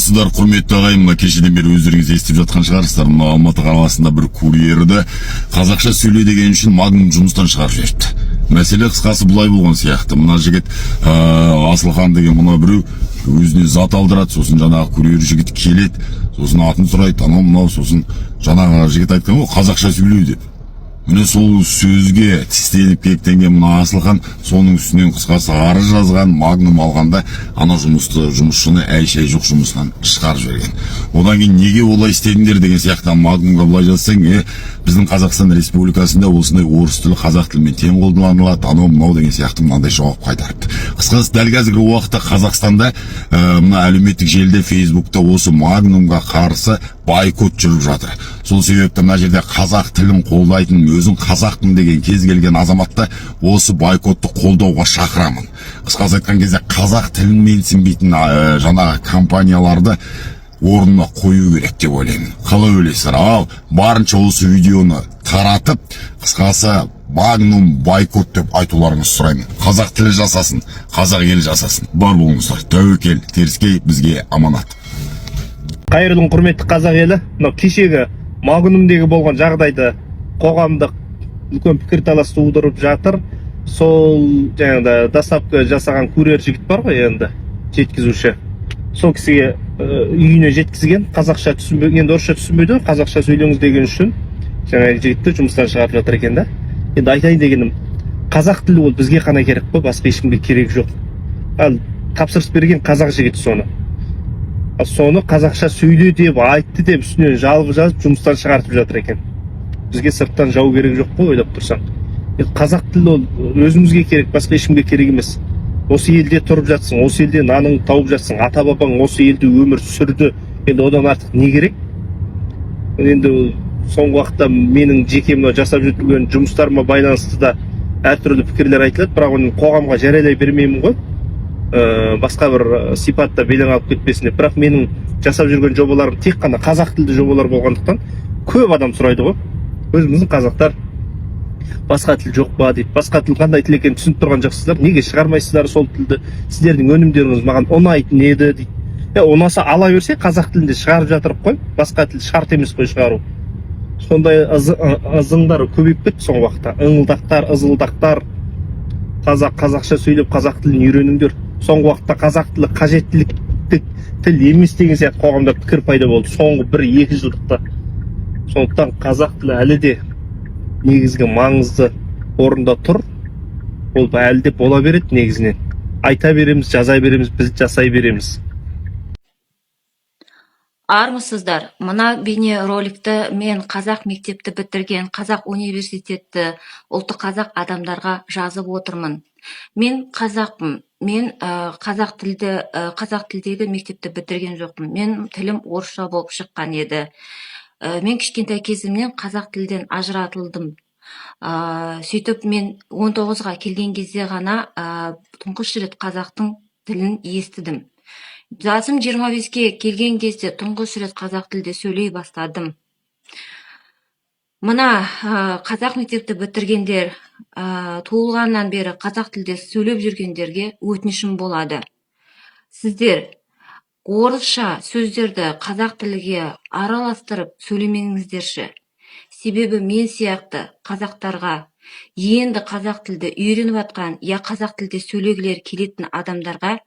Армысыздар, құрметті ағайын. Мына кешеден бері өздеріңіз естіп жатқан шығарсыздар. Мына Алматы қаласында бір курьерді қазақша сөйле деген үшін Магнум жұмыстан шығарып жіберіпті. Мәселе қысқасы былай болған сияқты. Мына жігіт Асылхан деген мына біреу өзіне зат алдырады, сосын жаңағы курьер жігіт келеді, сосын атын сұрайды, анау мынау, сосын жаңағы жігіт айтқан ғой қазақша сөйлеу деп. Міне сол сөзге тістеніп кектенген мына Асылхан соның үстінен қысқасы арыз жазған, Магнум алғанда ана жұмысшыны әй-шәй жоқ жұмысынан шығарып жіберген. Одан кейін неге олай істедіңдер деген сияқты Магнумға былай жазсаң, біздің Қазақстан Республикасында осындай орыс тілі қазақ тілімен тең қолданылады, анау мынау деген сияқты мынандай жауап қайтарыпты. Қысқасы дәл қазіргі уақытта Қазақстанда мына әлеуметтік желіде, Фейсбукта осы Магнумға қарсы байкот жүріп жатыр. Сол себепті мына жерде қазақ тілін қолдайтын, өзін қазақпын деген кез келген азаматта осы байкотты қолдауға шақырамын. Қысқасы айтқан кезде қазақ тілін менсінбейтін жаңағы компанияларды орнына қою керек деп ойлаймын. Қалай ойлайсыздар? Ал барынша осы видеоны таратып, қысқасы Магнум байкот деп айтуларыңызды сұраймын. Қазақ тілі жасасын, қазақ елі жасасын. Бар болыңыздар. Тәуекел, теріскей бізге аманат. Қайырлы құрметті қазақ елі, мынау кешегі Магнумдегі болған жағдайды қоғамдық үлкен пікірталас тудырып жатыр. Сол жаңағыда доставка жасаған курьер жігіт бар ғой, енді жеткізуші. Сол кісіге үйіне жеткізген, қазақша түсінбеген, енді орысша түсінбейді, қазақша сөйлеңіз деген үшін жаңағы жігітті жұмыстан шығарып жатыр екен да. Енді айтайын дегенім, қазақ тілі ол бізге қана керек қой, басқа ешкімге керек жоқ. Ал тапсырыс берген қазақ жігіті соны қазақша сөйле деп айтты деп үстінен жалғы жазып жұмыстан шығартып жатыр екен. Бізге сырттан жау керек жоқ қой, ойлап тұрсаң. Қазақ тілі ол өзімізге керек, басқа ешкімге керек емес. Осы елде тұрып жатсың, осы елде наныңды тауып жатсың, ата бабаң осы елде өмір сүрді. Енді одан артық не керек? Енді соңғы уақытта менің жеке мына жасап жүрген жұмыстарыма байланысты да әртүрлі пікірлер айтылады, бірақ оны қоғамға жариялай бермеймін ғой. Басқа бір сипатта белең алып кетпесін деп. Бірақ менің жасап жүрген жобаларым тек қана қазақ тілді жобалар болғандықтан көп адам сұрайды ғой. Өзіміздің қазақтар басқа тіл жоқ па дейді. Басқа тіл қандай тіл екенін түсініп тұрған жоқсыздар. Неге шығармайсыздар сол тілді? Сіздердің өнімдеріңіз маған ұнайтын еді дейді. Ұнаса ала берсе қазақ тілінде шығарып жатырық қой. Басқа тіл шарт емес қой шығару. Сондай ызыңдар көбейіп кетті соңғы уақытта. Ыңылдақтар, ызылдақтар. Қазақша сөйлеп қазақ тілін үйреніңдер. Соңғы уақытта қазақ тілі қажеттілікті тіл емес деген сияқты қоғамда пікір пайда болды соңғы 1-2 жылдықта. Сондықтан қазақ тілі әлі де негізгі маңызды орында тұр. Ол әлі де бола береді негізінен. Айта береміз, жаза береміз, біз жасай береміз. Армысыздар, мына бейне роликті мен қазақ мектепті бітірген, қазақ университетті, ұлты қазақ адамдарға жазып отырмын. Мен қазақпын, мен қазақ тілдегі мектепті бітірген жоқпын. Мен тілім орысша болып шыққан еді. Мен кішкентай кезімнен қазақ тілден ажыратылдым. Сөйтіп мен 19-ға келген кезде ғана тұңғыш рет қазақтың тілін естідім. Жасым 25-ке келген кезде тұңғыш рет қазақ тілде сөйлей бастадым. Мына қазақ мектепті бітіргендер, туылғаннан бері қазақ тілде сөйлеп жүргендерге өтінішім болады. Сіздер орысша сөздерді қазақ тілге араластырып сөйлемеңіздерші. Себебі мен сияқты қазақтарға, енді қазақ тілді үйреніп атқан, қазақ тілде сөйлегілер келетін адамдарға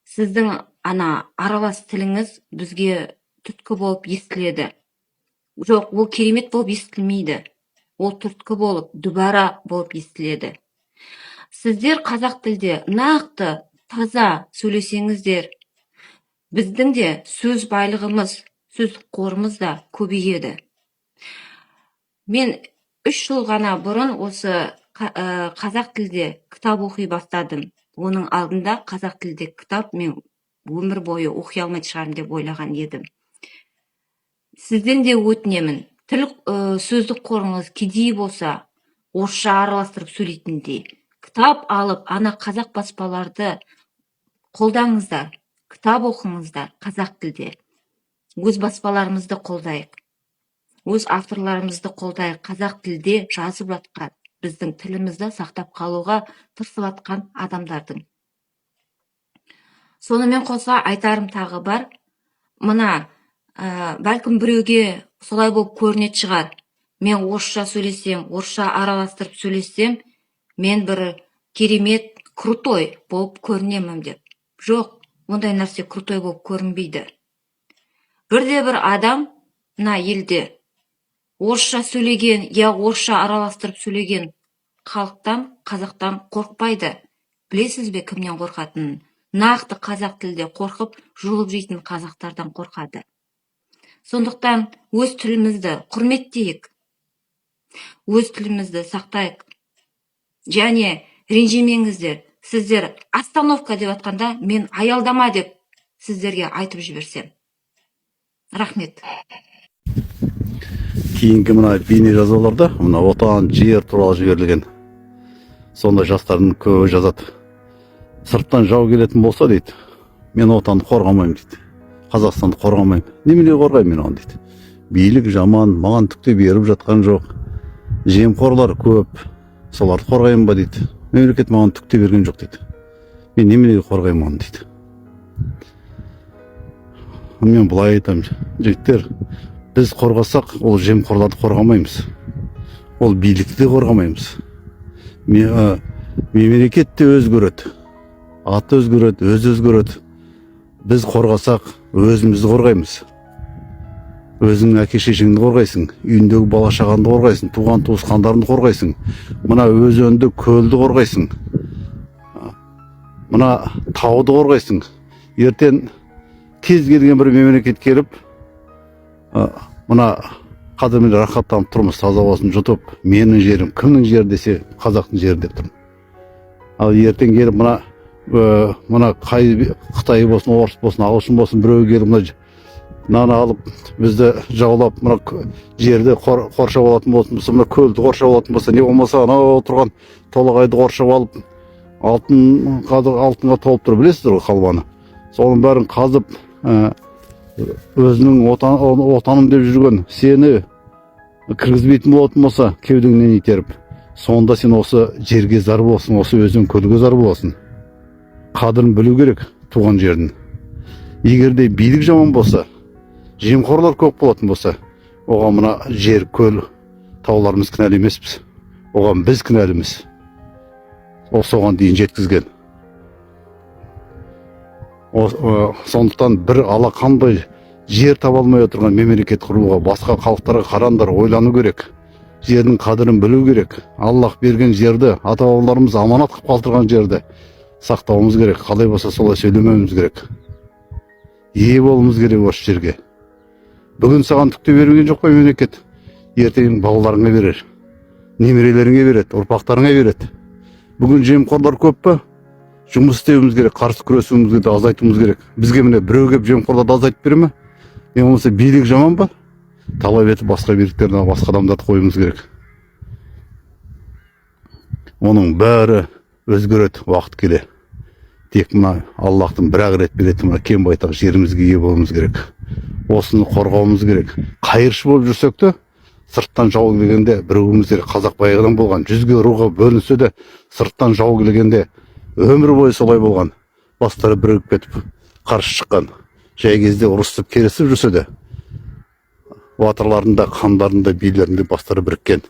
сіздің аралас тіліңіз бізге түрткі болып естіледі. Жоқ, ол керемет болып естілмейді. Ол түрткі болып, дүбара болып естіледі. Сіздер қазақ тілде нақты, таза сөйлесеңіздер, біздің де сөз байлығымыз, сөз қорымыз да көбейеді. Мен 3 жыл ғана бұрын осы қазақ тілде кітап оқи бастадым. Оның алдында қазақ тілде кітап мен өмір бойы оқи алмай шығармын деп ойлаған едім. Сізден де өтінемін, тіл сөздік қорыңыз кедей болса, орысша араластырып сөйлейтіндей, кітап алып, қазақ баспаларды қолдаңыздар, кітап оқыңыздар қазақ тілде. Өз баспаларымызды қолдайық, өз авторларымызды қолдайық, қазақ тілде жазып жатқан, біздің тілімізді сақтап қалуға тырысып жатқан адамдардың. Сонымен қоса айтарым тағы бар, мына бәлкім біреуге солай болып көрінетін шығар. Мен орысша сөйлесем, орысша араластырып сөйлесем, мен бір керемет, крутой болып көрінемін деп. Жоқ, ондай нәрсе крутой болып көрінбейді. Бірде-бір адам мына елде орысша сөйлеген, орысша араластырып сөйлеген халықтан, қазақтан қорықпайды. Білесіз бе кімнен қорқатынын? Нақты қазақ тілде қорқып, жұлып жейтін қазақтардан қорқады. Сондықтан өз тілімізді құрметтейік. Өз тілімізді сақтайық. Және ренжімеңіздер. Сіздер остановка деп атқанда, мен аялдама деп сіздерге айтып жіберсем. Рахмет. Кейінгі мына бейне жазуларда мына отан, жер туралы жіберілген. Сонда жастардың көбі жазады. Сырттан жау келетін болса дейді, мен отанды қорғамаймын дейді. Қазақстанды қорғамаймын. Немене қорғаймын мен оны дейді. Билік жаман, маған түкте беріп жатқан жоқ. Жемқорлар көп, соларды қорғаймын ба дейді. Мемлекет маған түкте берген жоқ дейді. Мен немене қорғаймын оны дейді. Мен былай айтамын, жігіттер, біз қорғасақ, ол жемқорларды қорғамаймыз. Ол билікті де қорғамаймыз. Мемлекет те өзгереді. Аты өзгереді, өзгереді. Біз қорғасақ, өзімізді қорғаймыз. Өзіңнің әке-шешеңді қорғайсың, үйіндегі бала-шағаңды қорғайсың, туған-туысқандарыңды қорғайсың. Мына өзенді, көлді қорғайсың. Мына тауды қорғайсың. Ертең кез келген бір мемлекет келіп, мына қадірмен рахаттанып тұрмыз, таза болсын жұтып, менің жерім, кімнің жері десе, қазақтың жері деп тұрмын. Ал ертең келіп мына Қытай болсын, орыс болсын, ағылшын болсын, біреу келіп мынаны алып, бізді жаулап, мына жерді қоршап алатын болсын, мына көлді қоршап алатын болса, не болмаса, анау отырған толағайды қоршап алып, алтынға толып тұр, білесіздер ғой қалбаны. Соның бәрін қазып, өзінің отаным деп жүрген сені кіргізбейтін болатын болса, кеудеңнен итеріп, сонда сен осы жерге зар болсын, осы өзен көлге зар болсын. Қадірін білу керек туған жердің. Егер де билік жаман болса, жемқорлар көп болатын болса, оған мына жер, көл, тауларымыз кінәлі емеспіз. Оған біз кінәліміз. Соған дейін жеткізген. Сондықтан бір алақандай жер таба алмай отырған мемлекет құруға басқа халықтарға қарандар, ойлану керек. Жердің қадірін білу керек. Аллах берген жерді, ата-бабаларымыз аманат қылып қалдырған жерді сақтауымыз керек. Қалай болса солай сөйлемеуіміз керек. Ие болуымыз керек осы жерге. Бүгін саған түкте берген жоқ қой мемлекет. Ертең балаларыңа берер. Немерелеріңе береді, ұрпақтарыңа береді. Бүгін жемқорлар көп па? Жұмыс істеуіміз керек, қарсы күресуіміз керек, азайтуымыз керек. Бізге міне біреу келіп жемқорларды азайтып бере ме? Не болмаса билік жаман ба? Талап етіп басқа биліктерді, басқа адамдарды қоюымыз керек. Оның бәрі өзгереді уақыт келе. Тек мына Аллахтың бір-ақ рет беретін мына кең байтақ жерімізге ие болуымыз керек. Осыны қорғауымыз керек. Қайыршы болып жүрсек те, сырттан жау келгенде бірігуіміз керек. Қазақ баяғыдан болған, 100-ге руға бөлінсе де, сырттан жау келгенде өмір бойы солай болған. Бастары бірігіп кетіп, қарсы шыққан. Жай кезде ұрысып, керісіп жүрсе де, батырларында, хандарында, билерінде бастары біріккен.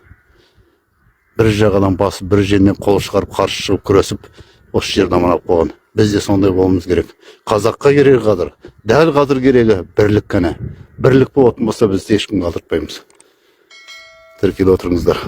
Бір жағадан басып, бір жерінен қол шығарып, қарсы шығып, күресіп, осы жерді аманап қойған. Біз де сондай болуымыз керек. Қазаққа керегі қадір, дәл қазір керегі бірлік қана. Бірлік болатын болса, біз ешкім қалдыртпаймыз. Тіркеліп отырыңыздар.